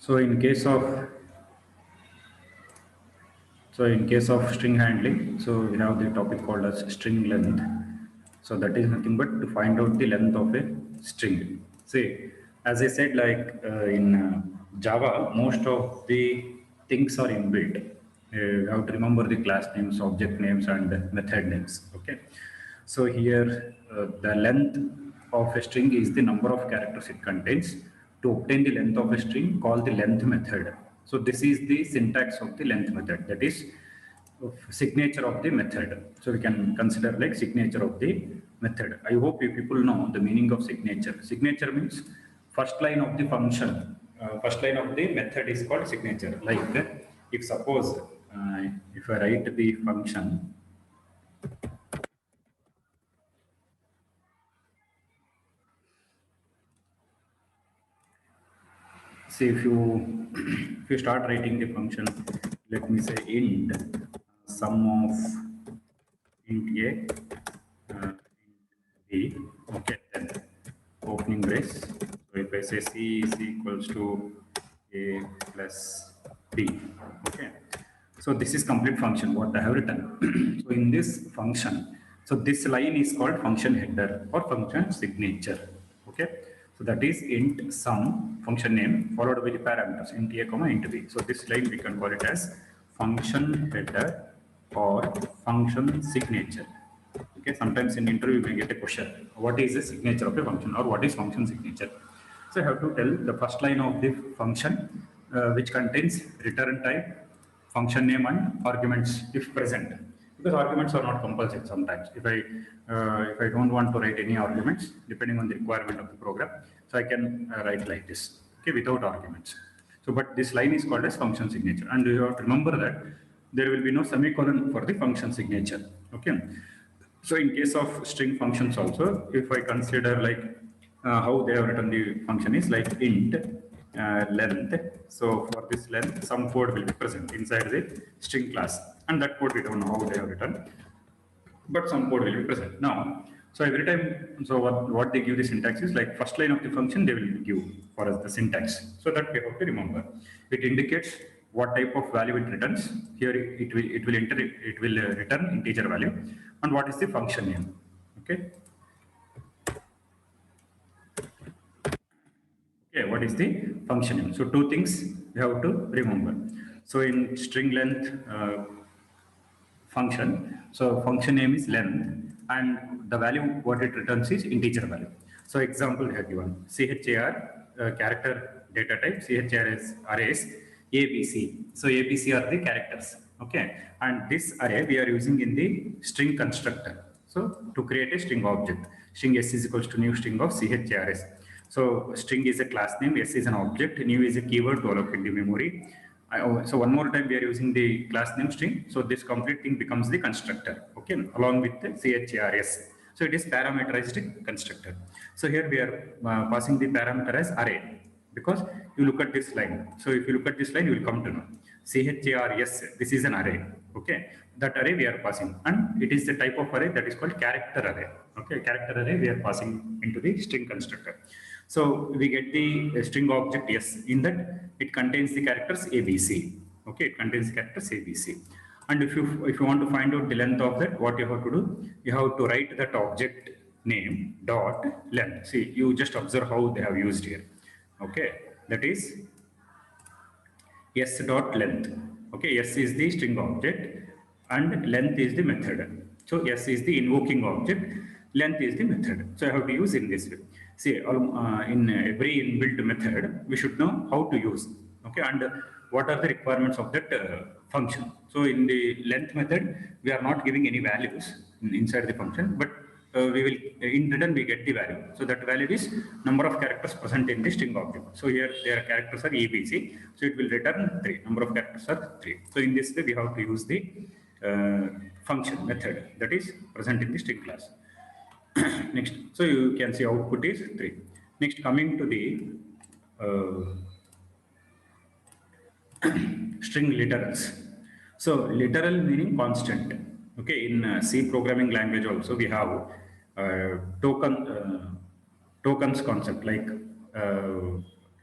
So in case of string handling, so we have the topic called as string length. So that is nothing but to find out the length of a string. See, as I said, like in Java, most of the things are inbuilt. You have to remember the class names, object names, and method names. Okay. So here, the length of a string is the number of characters it contains. To obtain the length of a string, call the length method. So this is the syntax of the length method. That is signature of the method. So we can consider like signature of the method. I hope you people know the meaning of signature. Signature means first line of the function. First line of the method is called signature. Like if suppose if I write the function. See, if you if you start writing the function, let me say int sum of int a int b. Okay, then opening brace. So if I say c is equals to a plus b. Okay, so this is complete function what I have written. So in this function, so this line is called function header or function signature. Okay, so that is int sum function name followed by the parameters int a comma int b. So this line we can call it as function header or function signature. Okay, sometimes in interview we get a question, what is the signature of a function or what is function signature? So I have to tell the first line of the function which contains return type, function name and arguments if present, because arguments are not compulsory sometimes. If I don't want to write any arguments depending on the requirement of the program, so I can write like this, okay, without arguments. So but this line is called as function signature, and you have to remember that there will be no semicolon for the function signature. Okay, so in case of string functions also, if I consider like how they have written the function is like int length. So for this length, some code will be present inside the string class, and that code we don't know how they have written, but some code will be present. Now, so every time, so what they give the syntax is like first line of the function they will give for us the syntax, so that we have to remember. It indicates what type of value it returns. Here it will return integer value, and what is the function name. Okay. Okay, what is the function name? So two things we have to remember. So in string length function, so function name is length, and the value what it returns is integer value. So example we have given char character data type, char is arrays abc. So abc are the characters. Okay, and this array we are using in the string constructor. So to create a string object, string s is equals to new string of chars. So string is a class name, s is an object, new is a keyword to allocate the memory. So one more time we are using the class name string. So this complete thing becomes the constructor, okay, along with the chars. So it is parameterized constructor. So here we are passing the parameter as array, because you look at this line. So if you look at this line, you will come to know chars, this is an array. Okay, that array we are passing, and it is the type of array that is called character array. Okay, character array we are passing into the string constructor. So we get the string object yes, in that it contains the characters ABC. Okay, it contains the characters ABC. And if you want to find out the length of that, what you have to do, you have to write that object name dot length. See, you just observe how they have used here. Okay, that is s dot length. Okay, s is the string object and length is the method. So s is the invoking object, length is the method. So I have to use in this way. See, in every inbuilt method, we should know how to use. Okay, and what are the requirements of that function. So in the length method, we are not giving any values inside the function, but we will in return we get the value. So that value is number of characters present in the string object. So here their characters are ABC, so it will return 3. Number of characters are 3. So in this way we have to use the function method that is present in the string class. Next, so you can see output is 3. Next, coming to the string literals. So literal meaning constant. Okay, in C programming language also we have tokens concept like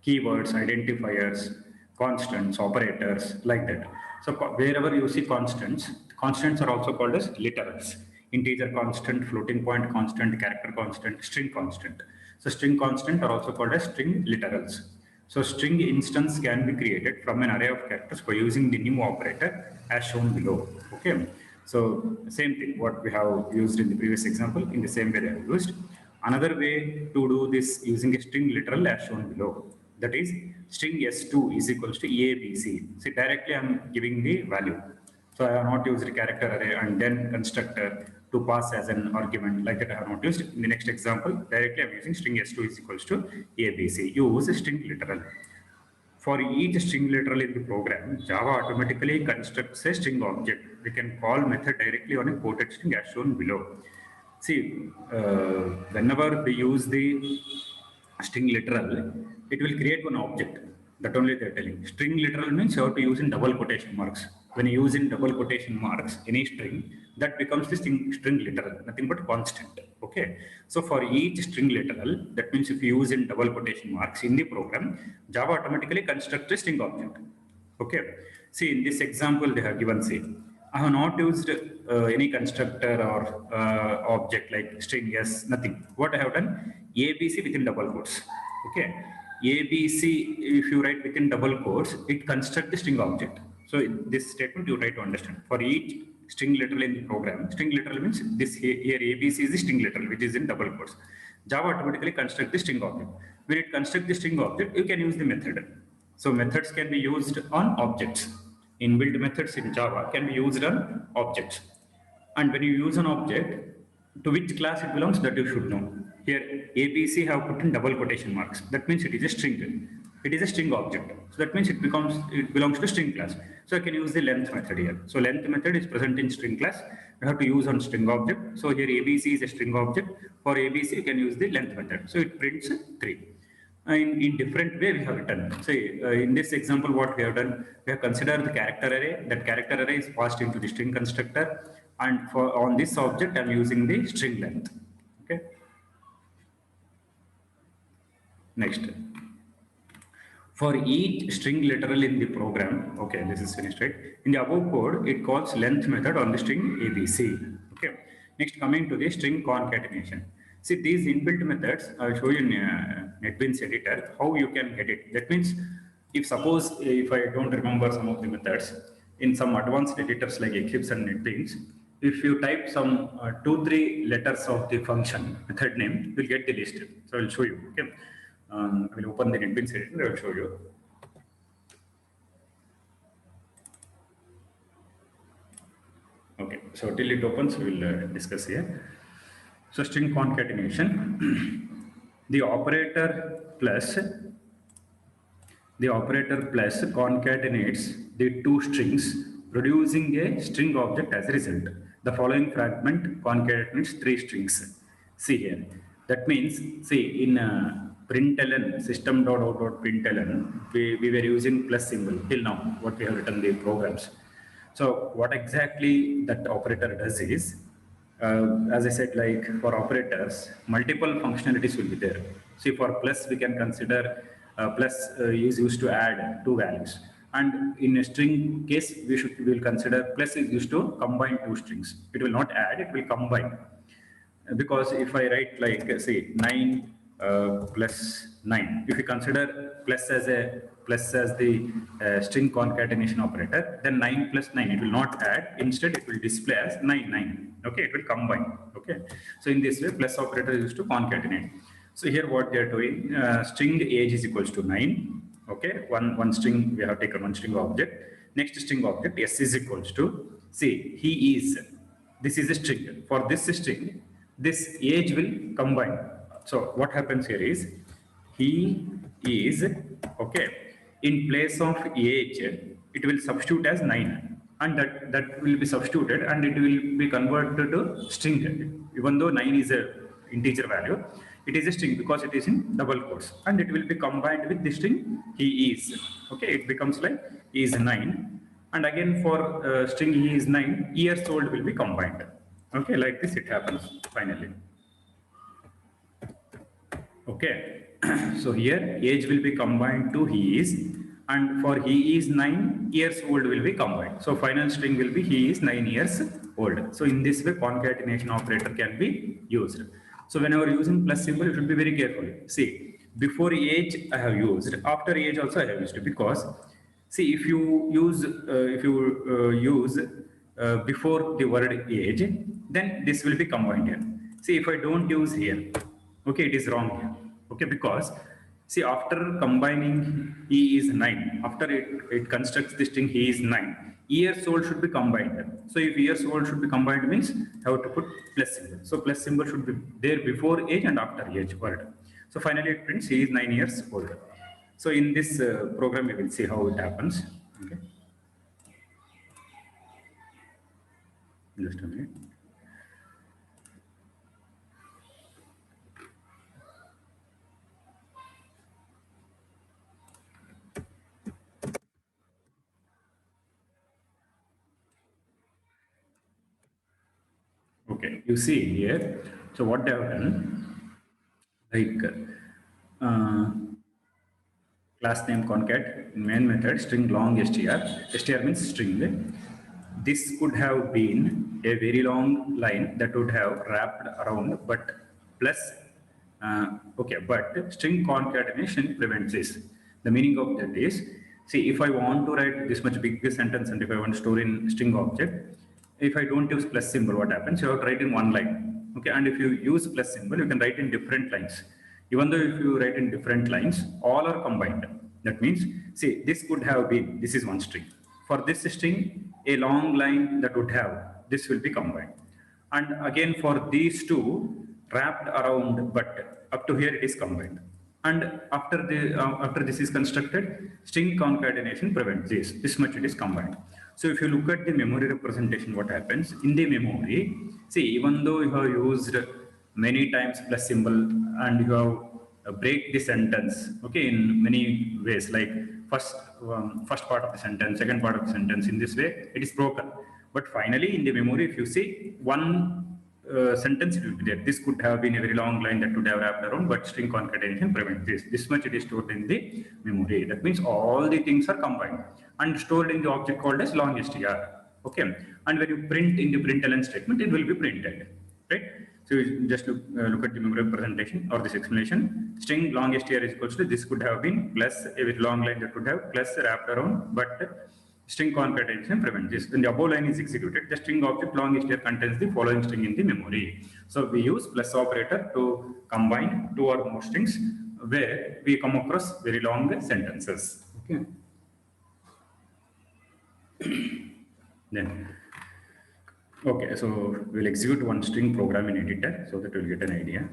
keywords, identifiers, constants, operators, like that. So wherever you see constants, constants are also called as literals. Integer constant, floating point constant, character constant, string constant. So string constant are also called as string literals. So string instance can be created from an array of characters by using the new operator as shown below. Okay. So same thing what we have used in the previous example, in the same way they have used. Another way to do this using a string literal as shown below. That is string s2 is equals to abc. See, directly I'm giving the value. So I have not used the character array and then constructor to pass as an argument, like that I have not used. In the next example, directly I'm using string s2 is equals to abc. Use a string literal. For each string literal in the program, Java automatically constructs a string object. We can call method directly on a quoted string as shown below. See, whenever we use the string literal, it will create one object. That only they're telling. String literal means you have to use in double quotation marks. When you use in double quotation marks any string, that becomes the string literal, nothing but constant. Okay. So for each string literal, that means if you use in double quotation marks in the program, Java automatically constructs a string object. Okay. See, in this example, they have given, say, I have not used any constructor or object like string s, nothing. What I have done, ABC within double quotes. Okay. ABC, if you write within double quotes, it constructs the string object. So in this statement you try to understand. For each string literal in the program, string literal means this here ABC is the string literal, which is in double quotes. Java automatically constructs the string object. When it constructs the string object, you can use the method. So methods can be used on objects. Inbuilt methods in Java can be used on objects. And when you use an object, to which class it belongs, that you should know. Here, ABC have put in double quotation marks. That means it is a string. It is a string object. So that means it belongs to string class. So I can use the length method here. So length method is present in string class. You have to use on string object. So here ABC is a string object. For ABC, you can use the length method. So it prints 3. In different way we have written. Say in this example, what we have done, we have considered the character array. That character array is passed into the string constructor, and for on this object, I'm using the string length. Okay. Next, for each string literal in the program, okay, this is finished, right? In the above code, it calls length method on the string ABC. Okay. Next, coming to the string concatenation. See, these inbuilt methods, I'll show you in NetBeans editor how you can get it. That means, if I don't remember some of the methods, in some advanced editors like Eclipse and NetBeans, if you type some 2-3 letters of the function method name, you'll get the list. So I'll show you. Okay, I will open the NetBeans editor. I will show you. Okay, so till it opens, we will discuss here. So string concatenation, the operator plus concatenates the two strings, producing a string object as a result. The following fragment concatenates 3 strings. See here. That means, see, in println, system.out.println, we were using plus symbol till now, what we have written the programs. So what exactly that operator does is, as I said, like for operators, multiple functionalities will be there. See, for plus, we can consider plus is used to add 2 values. And in a string case, we will consider plus is used to combine 2 strings. It will not add, it will combine. Because if I write like, say, 9 plus 9, if you consider plus as the string concatenation operator, then 9 plus 9, it will not add, instead it will display as 9. Okay, it will combine. Okay, so in this way, plus operator is used to concatenate. So here what they are doing, string age is equals to 9. Okay, one string, we have taken one string object. Next string object, s is equals to, see, he is, this is a string. For this string, this age will combine. So what happens here is, he is, okay, in place of age, it will substitute as 9, and that will be substituted and it will be converted to string. Even though 9 is a integer value, it is a string because it is in double quotes, and it will be combined with the string he is. Okay, it becomes like he is 9, and again for string he is 9, years old will be combined. Okay, like this it happens finally. Okay, so here age will be combined to he is, and for he is 9 years old will be combined. So final string will be he is 9 years old. So in this way, concatenation operator can be used. So whenever using plus symbol, you should be very careful. See, before age I have used, after age also I have used, because see, if you use before the word age, then this will be combined here. See, if I don't use here, okay, it is wrong here. Okay, because see, after combining he is 9, after it constructs this string he is 9, years old should be combined. So if years old should be combined means how to put plus symbol. So plus symbol should be there before age and after age word. So finally it prints he is 9 years old. So in this program we will see how it happens. Okay. Just a minute. Okay, you see here. So what they have done, like uh, class name concat main method string long str means string. This could have been a very long line that would have wrapped around, but plus okay, but string concatenation prevents this. The meaning of that is, see, if I want to write this much big sentence and if I want to store in string object, if I don't use plus symbol, what happens? You have to write in one line. Okay, and if you use plus symbol, you can write in different lines. Even though if you write in different lines, all are combined. That means, see, this could have been, this is one string. For this string, a long line that would have, this will be combined. And again, for these two, wrapped around, but up to here it is combined. And after this is constructed, string concatenation prevents this. This much it is combined. So if you look at the memory representation, what happens in the memory? See, even though you have used many times plus symbol and you have break the sentence, okay, in many ways, like first part of the sentence, second part of the sentence. In this way, it is broken. But finally, in the memory, if you see one sentence, it will be there. This could have been a very long line that would have wrapped around, but string concatenation prevents this. This much it is stored in the memory. That means all the things are combined and stored in the object called as long str. Okay, and when you print in the println statement, it will be printed, right? So you just look at the memory representation or this explanation. String long str is equals to this could have been plus a very long line that could have plus wrapped around, but string concatenation prevents this. When the above line is executed, the string object long str contains the following string in the memory. So we use plus operator to combine two or more strings where we come across very long sentences. Okay. Then, okay, so we'll execute one string program in editor so that we'll get an idea.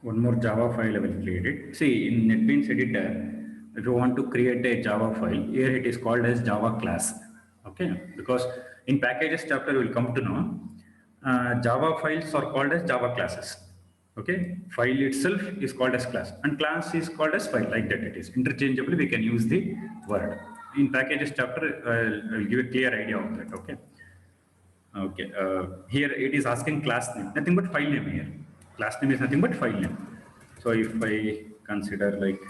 One more Java file I will create it. See, in NetBeans editor, if you want to create a Java file, here it is called as Java class. Okay, because in packages chapter we will come to know Java files are called as Java classes. Okay, file itself is called as class and class is called as file, like that it is. Interchangeably we can use the word. In packages chapter, I will give a clear idea of that. Okay. Okay, here it is asking class name, nothing but file name here. Class name is nothing but file name. So if I consider like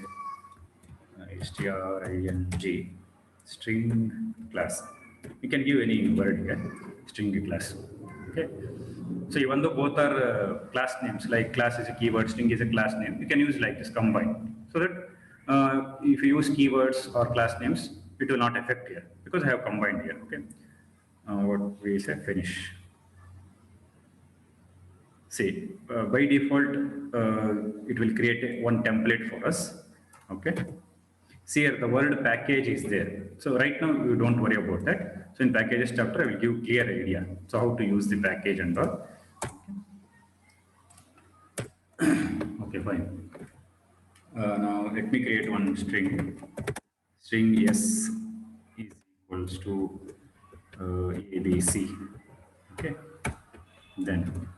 string string class, you can give any word here, string class. Okay. So even though both are class names, like class is a keyword, string is a class name, you can use like this combined. So that if you use keywords or class names, it will not affect here because I have combined here. Okay. What we say finish. See, by default, it will create one template for us. Okay. See here, the word package is there. So right now, you don't worry about that. So in packages chapter, I will give clear idea. So how to use the package and all. Okay, fine. Now let me create one string. String s is equals to ABC. Okay. Then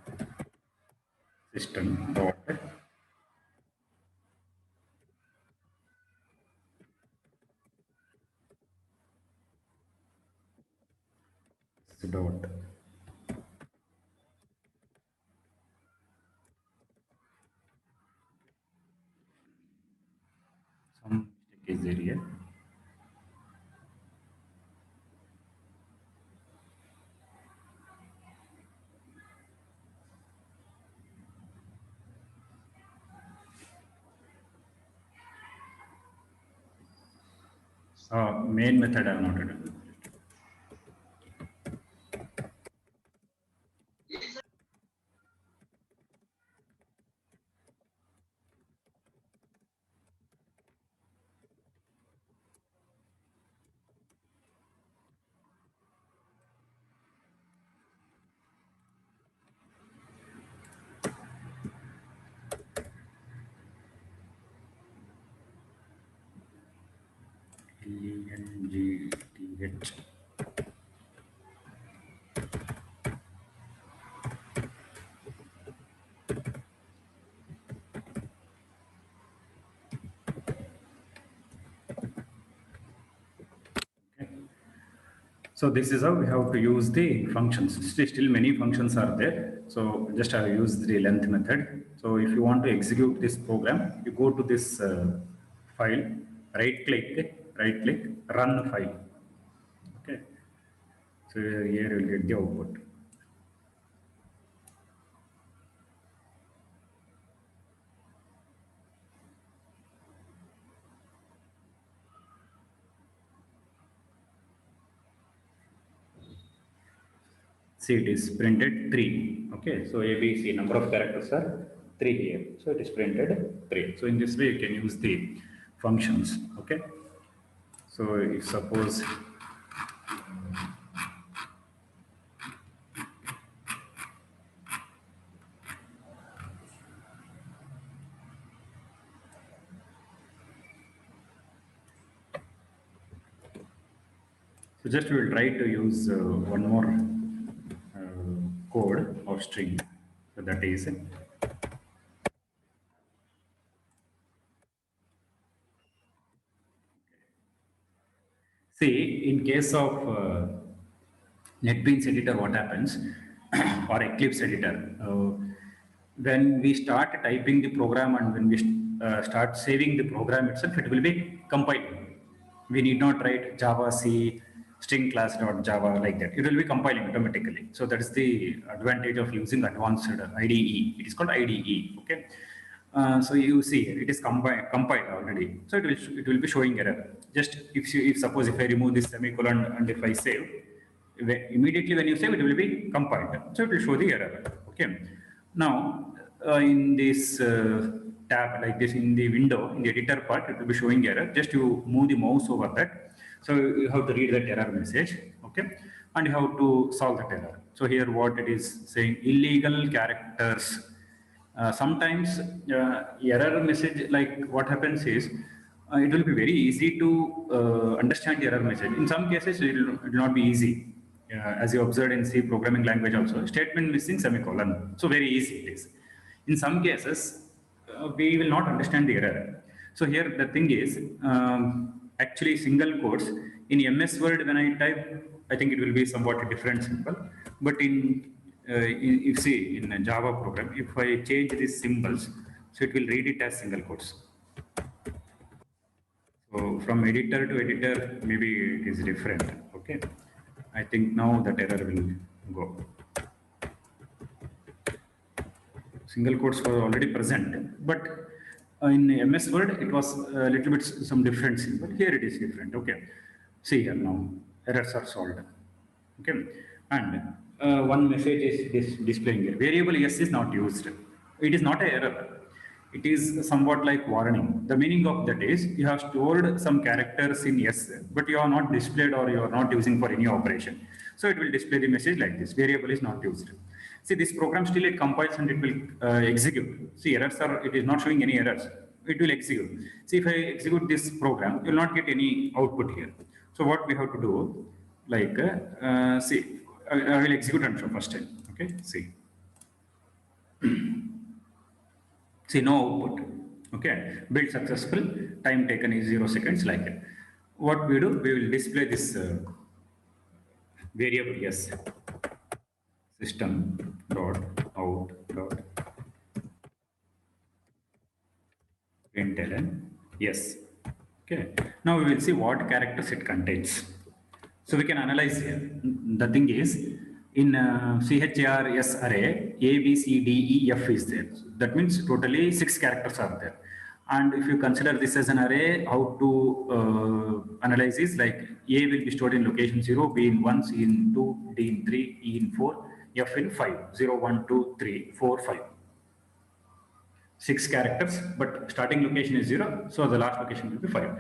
system dot Some mistake is there here. Main method I have noted. LENGTH. So this is how we have to use the functions. Still many functions are there. So just I have used the length method. So if you want to execute this program, you go to this file, right click, run file. Okay. So here you will get the output. See, it is printed 3. Okay, so A, B, C, number of characters are 3 here. So it is printed 3. So in this way, you can use the functions. Okay, so if suppose so just we will try to use one more code of string. So that is see in case of NetBeans editor, what happens or Eclipse editor, when we start typing the program and when we start saving the program itself, it will be compiled. We need not write Java C string class dot Java like that. It will be compiling automatically. So that is the advantage of using advanced IDE. It is called IDE. Okay. So you see here, it is compiled already. So it will be showing error. Just if suppose if I remove this semicolon and if I save, immediately when you save, it will be compiled. So it will show the error. Okay. Now in this tab like this in the window in the editor part, it will be showing error. Just you move the mouse over that. So you have to read that error message. Okay. And you have to solve that error. So here what it is saying, illegal characters. Sometimes error message, like what happens is it will be very easy to understand the error message. In some cases it will not be easy, as you observed in C programming language also, statement missing semicolon, so very easy it is. In some cases we will not understand the error. So here the thing is, actually single quotes in MS Word when I type, I think it will be somewhat different symbol, but if see in a Java program, if I change these symbols, so it will read it as single quotes. So from editor to editor, maybe it is different. Okay, I think now that error will go. Single quotes were already present, but in MS Word it was a little bit some different symbol. Here it is different. Okay, see here now errors are solved. Okay, and one message is displaying here. Variable yes is not used. It is not an error. It is somewhat like warning. The meaning of that is you have stored some characters in yes, but you are not displayed or you are not using for any operation. So it will display the message like this. Variable is not used. See, this program still it compiles and it will execute. See, errors are, it is not showing any errors. It will execute. See, if I execute this program, you will not get any output here. So what we have to do, like, see, I will execute and show first time. Okay, see. See, no output. Okay, build successful, time taken is 0 seconds, like that. What we do, we will display this variable yes, system dot out dot println yes. Okay. Now we will see what characters it contains. So we can analyze here. The thing is, in CHARS array, A, B, C, D, E, F is there. That means totally 6 characters are there. And if you consider this as an array, how to analyze is like A will be stored in location 0, B in 1, C in 2, D in 3, E in 4, F in 5, 0, 1, 2, 3, 4, 5. 6 characters, but starting location is 0, so the last location will be 5.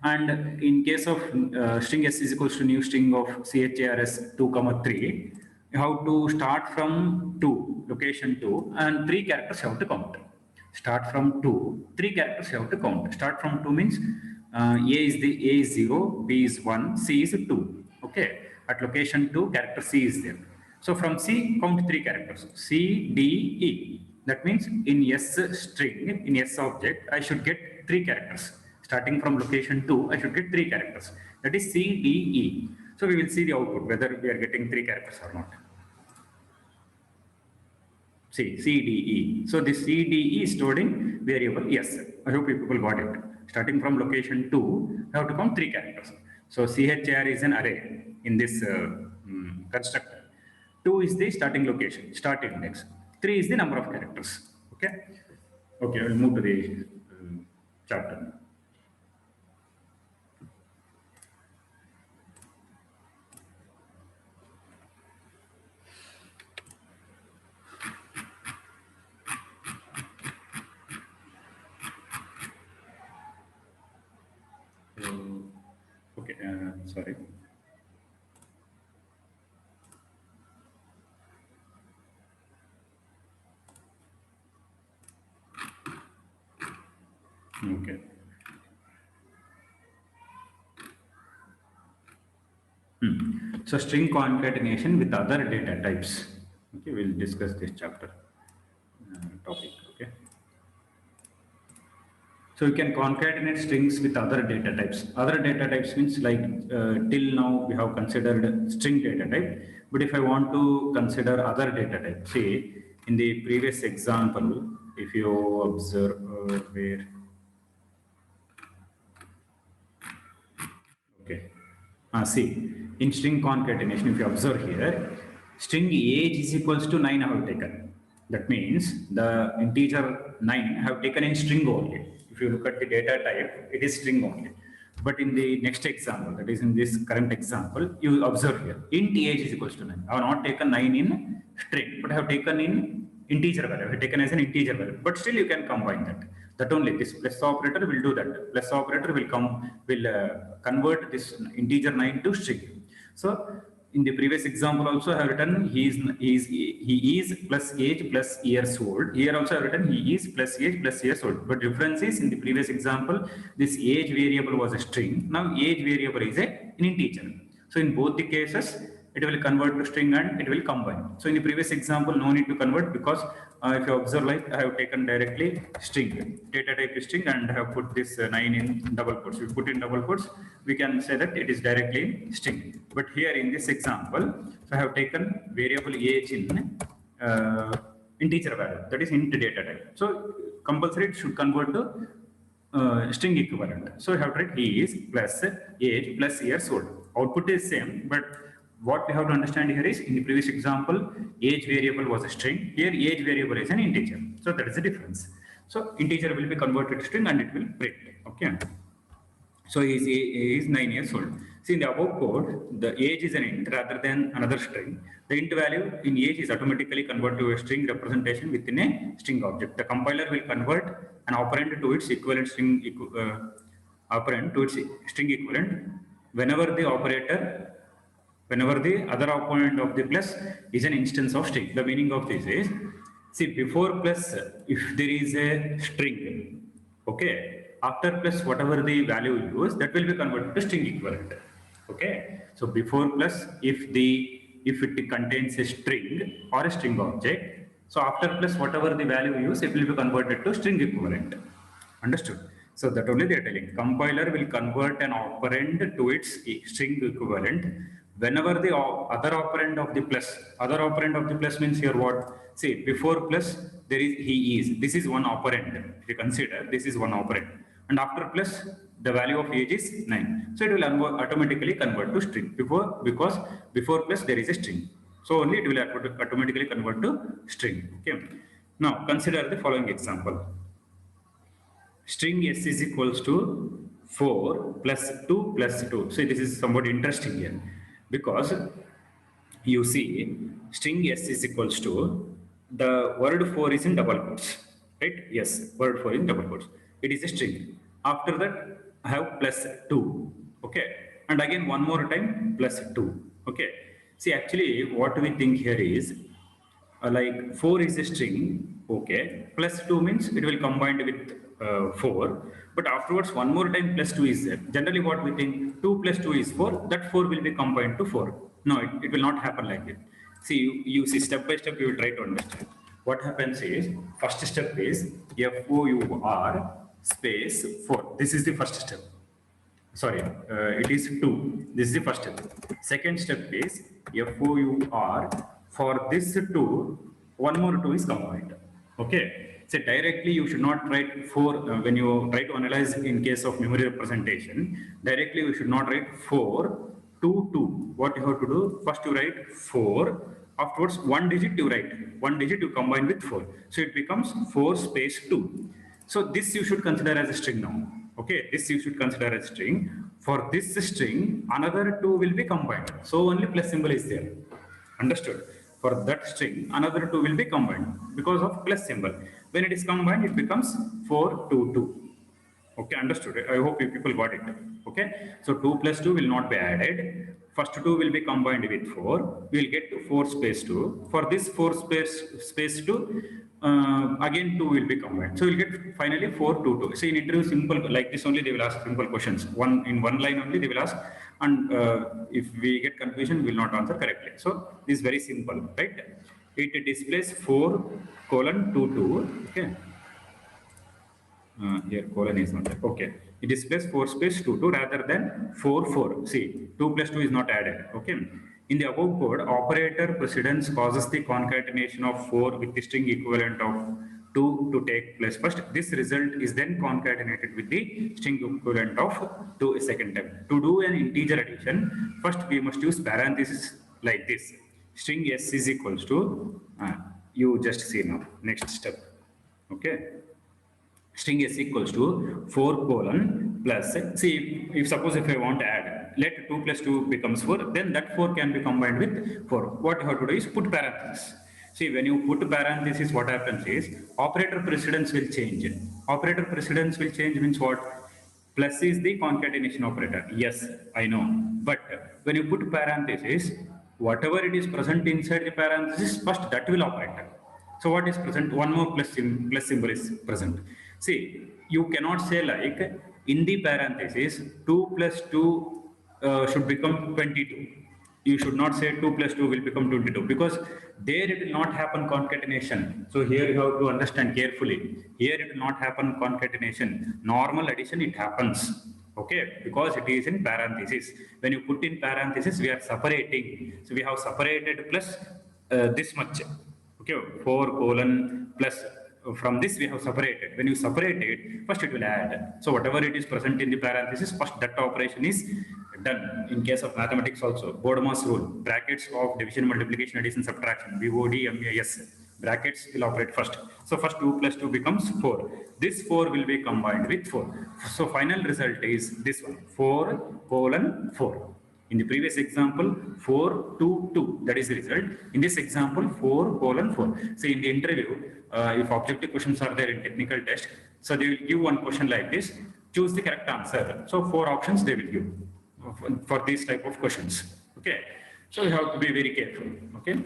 And in case of string s is equals to new string of chars 2, 3, you have to start from 2, location 2, and 3 characters you have to count. Start from 2, 3 characters you have to count. Start from 2 means A is 0, B is 1, C is 2. Okay, at location 2, character C is there. So from C, count 3 characters, C, D, E. That means in S string, in S object, I should get 3 characters. Starting from location 2, I should get 3 characters. That is C, D, E. So we will see the output, whether we are getting 3 characters or not. C, D, E. So this C, D, E is stored in variable S. I hope you people got it. Starting from location 2, I have to count 3 characters. So CHAR is an array in this constructor. 2 is the starting location, start index. 3 is the number of characters. Okay. Okay, I will move to the chapter. Okay, sorry. Okay. So string concatenation with other data types. Okay, we'll discuss this chapter topic. Okay. So you can concatenate strings with other data types. Other data types means like till now we have considered string data type. But if I want to consider other data type, say in the previous example, if you observe where. Okay. See, in string concatenation, if you observe here, string age is equals to 9 I have taken. That means the integer 9 I have taken in string only. If you look at the data type, it is string only. But in the next example, that is in this current example, you observe here, int age is equals to 9. I have not taken 9 in string, but I have taken in integer value. I have taken as an integer value, but still you can combine that. That only this plus operator will do that. Plus operator will convert this integer 9 to string. So in the previous example also I have written he is plus age plus years old. Here also I have written he is plus age plus years old. But difference is in the previous example this age variable was a string. Now age variable is an integer. So in both the cases it will convert to string and it will combine. So in the previous example no need to convert because if you observe like I have taken directly string, data type is string and I have put this 9 in double quotes. If you put in double quotes, we can say that it is directly string. But here in this example, so I have taken variable age in integer value, that is int data type. So compulsory it should convert to string equivalent. So I have to write he is plus age plus years old. Output is same, but what we have to understand here is in the previous example, age variable was a string. Here age variable is an integer. So that is the difference. So integer will be converted to string and it will print. Okay. So he is 9 years old. See in the above code, the age is an int rather than another string. The int value in age is automatically converted to a string representation within a string object. The compiler will convert an operand to its equivalent string equivalent whenever the other opponent of the plus is an instance of string. The meaning of this is, see before plus, if there is a string, okay, after plus whatever the value you use, that will be converted to string equivalent. Okay, so before plus, if it contains a string or a string object, so after plus whatever the value you use, it will be converted to string equivalent. Understood? So that only they are telling. Compiler will convert an operand to its string equivalent whenever the other operand of the plus means here what? See, before plus there is he is. This is one operand. If you consider this is one operand, and after plus the value of age is 9. So it will automatically convert to string because before plus there is a string. So only it will automatically convert to string. Okay. Now consider the following example. String s is equals to 4 plus 2 plus 2. So this is somewhat interesting here because you see string s is equals to the word 4 is in double quotes, right? Yes, word 4 in double quotes. It is a string. After that, I have plus 2, okay, and again one more time plus 2, okay. See, actually, what we think here is like 4 is a string, okay, plus 2 means it will combine with 4, but afterwards one more time plus 2 is there. Generally what we think 2 plus 2 is 4, that 4 will be combined to 4. No, it will not happen like that. See, you see step by step you will try to understand. What happens is, first step is FOUR space 4. This is the first step. Sorry, it is 2. This is the first step. Second step is FOUR. For this 2, one more 2 is combined. Okay. So directly you should not write 4 when you try to analyze in case of memory representation. Directly you should not write 4, 2, 2. What you have to do? First you write 4. Afterwards, one digit you write. One digit you combine with 4. So it becomes 4 space 2. So this you should consider as a string now. Okay, this you should consider as string. For this string, another 2 will be combined. So only plus symbol is there. Understood? For that string, another 2 will be combined because of plus symbol. When it is combined, it becomes 4, 2, 2. Okay, understood. I hope you people got it. Okay, so 2 plus 2 will not be added. First 2 will be combined with 4. We will get 4 space 2. For this 4 space 2, again 2 will be combined. So we'll get finally 4, 2, 2. So in interview, simple like this only they will ask simple questions. In one line only they will ask, and if we get confusion, we will not answer correctly. So this is very simple, right? It displays 4 colon 2 2. Okay. Here colon is not there. Okay. It displays 4 space 2 2 rather than 4 4. See, 2 plus 2 is not added. Okay. In the above code, operator precedence causes the concatenation of 4 with the string equivalent of 2 to take place first. This result is then concatenated with the string equivalent of 2 a second time. To do an integer addition, first we must use parenthesis like this. String s is equals to, you just see now, next step. Okay. String s equals to 4 colon plus, see, if suppose if I want to add, let 2 plus 2 becomes 4, then that 4 can be combined with 4. What you have to do is put parenthesis. See, when you put parenthesis, what happens is operator precedence will change. Operator precedence will change means what? Plus is the concatenation operator. Yes, I know. But when you put parenthesis, whatever it is present inside the parenthesis, first that will operate. So what is present? One more plus symbol is present. See, you cannot say like in the parenthesis 2 plus 2 should become 22. You should not say 2 plus 2 will become 22 because there it will not happen concatenation. So here you have to understand carefully. Here it will not happen concatenation. Normal addition it happens. Okay, because it is in parenthesis. When you put in parenthesis, we are separating. So we have separated plus this much. Okay, 4 colon plus from this we have separated. When you separate it, first it will add. So whatever it is present in the parenthesis, first that operation is done. In case of mathematics also, Bodmer's rule, brackets of division, multiplication, addition, subtraction, BOD, MAS, brackets will operate first. So first 2 plus 2 becomes 4. This 4 will be combined with 4. So final result is this one, 4 colon 4. In the previous example, 4, 2, 2, that is the result. In this example, 4 colon 4. So in the interview, if objective questions are there in technical test, so they will give one question like this, choose the correct answer. So 4 options they will give for these type of questions. Okay, so you have to be very careful. Okay,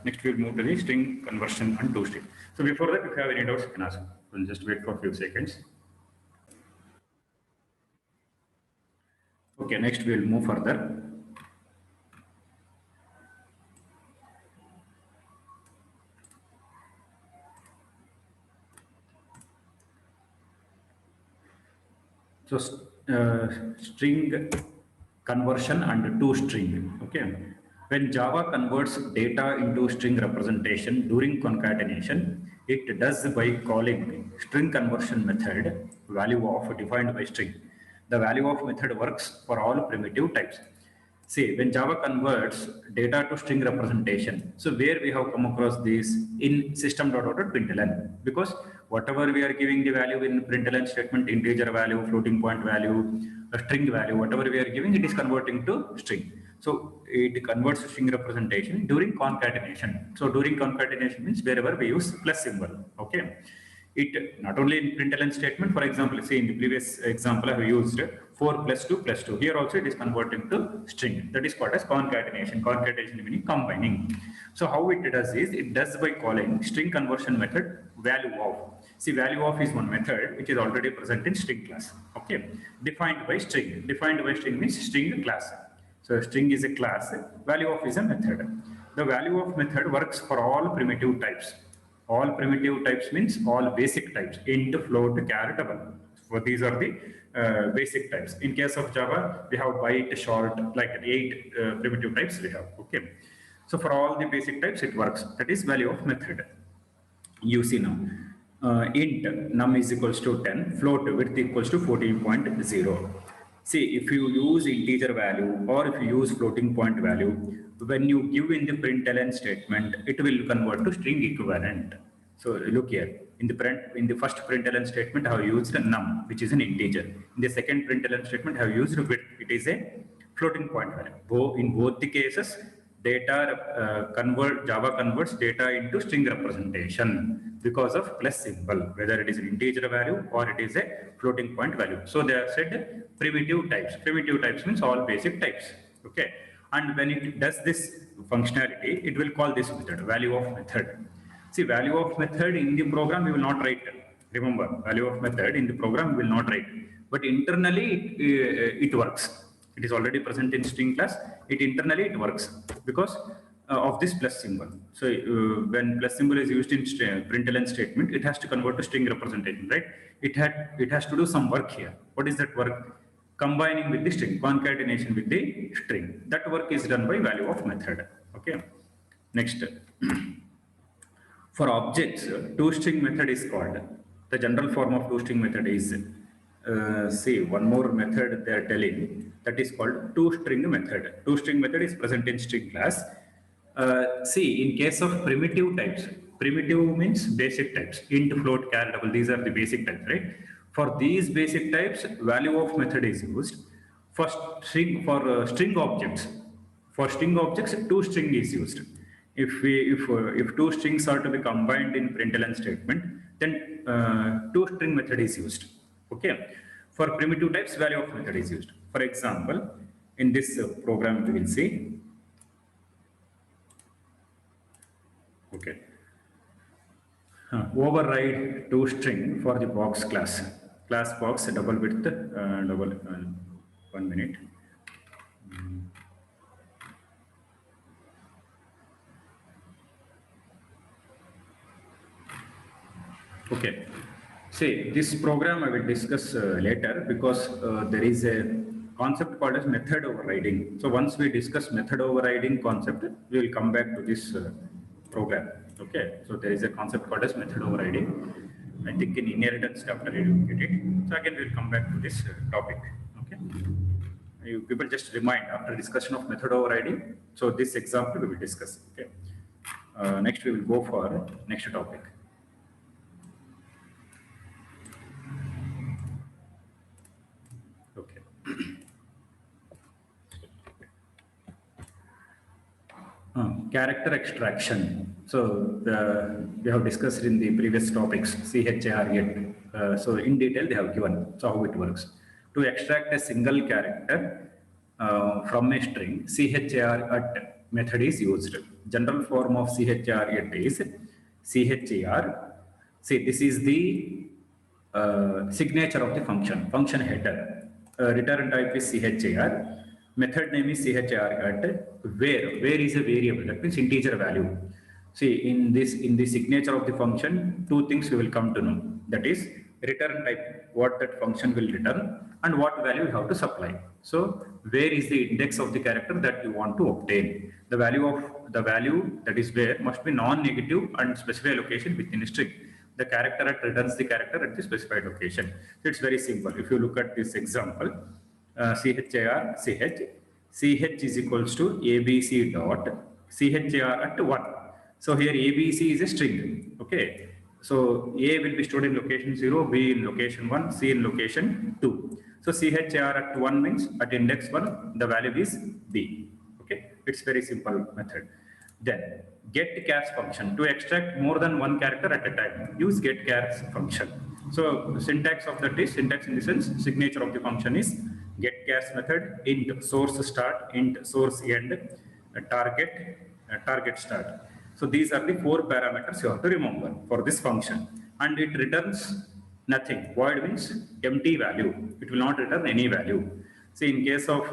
next we will move to the string conversion and toString. So before that, if you have any doubts, you can ask. We'll just wait for a few seconds. Okay, next we will move further. So string conversion and toString. Okay, when Java converts data into string representation during concatenation, it does by calling string conversion method value of defined by string. The value of method works for all primitive types. See, when Java converts data to string representation, so where we have come across this in system.out.println, because whatever we are giving the value in println statement, integer value, floating point value, a string value, whatever we are giving, it is converting to string. So it converts to string representation during concatenation. So during concatenation means wherever we use plus symbol, okay? It not only in println statement, for example, say in the previous example I have used 4 plus 2 plus 2. Here also it is converting to string. That is called as concatenation. Concatenation meaning combining. So how it does is, it does by calling string conversion method value of. See, value of is one method which is already present in string class. Okay, defined by string. Defined by string means string class. So string is a class, value of is a method. The value of method works for all primitive types. All primitive types means all basic types, int, float, char, double. So these are the basic types. In case of Java, we have byte, short, like 8 primitive types we have. Okay. So for all the basic types, it works. That is value of method. You see now, int num is equals to 10, float width equals to 14.0. See, if you use integer value or if you use floating point value, when you give in the println statement, it will convert to string equivalent. So look here, in the first println statement, I have used num, which is an integer. In the second println statement, I have used width, it is a floating point value. In both the cases, Java converts data into string representation because of plus symbol, whether it is an integer value or it is a floating point value. So they are said primitive types. Primitive types means all basic types. Okay. And when it does this functionality, it will call this method, value of method. See, value of method in the program we will not write. Remember, value of method in the program we will not write. But internally it works. It is already present in string class. Internally it works because of this plus symbol. So when plus symbol is used in println statement, it has to convert to string representation, right? It has to do some work here. What is that work? Combining with the string, concatenation with the string. That work is done by value of method. Okay. Next, for objects, toString method is called. The general form of toString method is, see, one more method they are telling, that is called toString method. ToString method is present in string class. See, in case of primitive types, primitive means basic types, int, float, char, double, these are the basic types, right? For these basic types, value of method is used. For string objects, toString is used. If two strings are to be combined in println statement, then toString method is used. Okay. For primitive types, value of method is used. For example, in this program, we will see. Okay. Override toString for the box class. Class box double width, 1 minute. Okay. See, this program I will discuss later because there is a concept called as method overriding. So once we discuss method overriding concept, we will come back to this program. Okay. So there is a concept called as method overriding. I think in inheritance chapter you will get it. So again, we will come back to this topic. Okay. You people just remind after discussion of method overriding. So this example we will discuss. Okay. Next we will go for next topic. Okay. Character extraction. So we have discussed in the previous topics, CHAR get. So in detail they have given. So how it works. To extract a single character from a string, CHAR at method is used. General form of CHAR at is CHAR. See, this is the signature of the function header. Return type is CHAR. Method name is CHAR at where is a variable, that means integer value. See, in the signature of the function, two things we will come to know. That is return type, what that function will return, and what value you have to supply. So where is the index of the character that you want to obtain? The value that is where must be non-negative and specify a location within a string. the character at returns the character at the specified location. So it's very simple. If you look at this example, char ch is equals to abc dot char at 1. So here abc is a string. Okay. So A will be stored in location 0, B in location 1, C in location 2. So CHR at 1 means at index 1, the value is B. Okay, it's very simple method. Then getChars function, to extract more than one character at a time, use getChars function. So syntax of that is, syntax in the sense, signature of the function is getChars method, int source start, int source end, target start. So these are the 4 parameters you have to remember for this function, and it returns nothing. Void means empty value. It will not return any value. See, in case of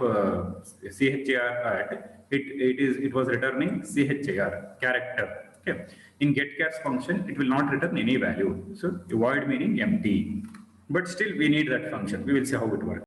char, it was returning char character. Okay. In getChars function, it will not return any value. So void meaning empty. But still, we need that function. We will see how it works.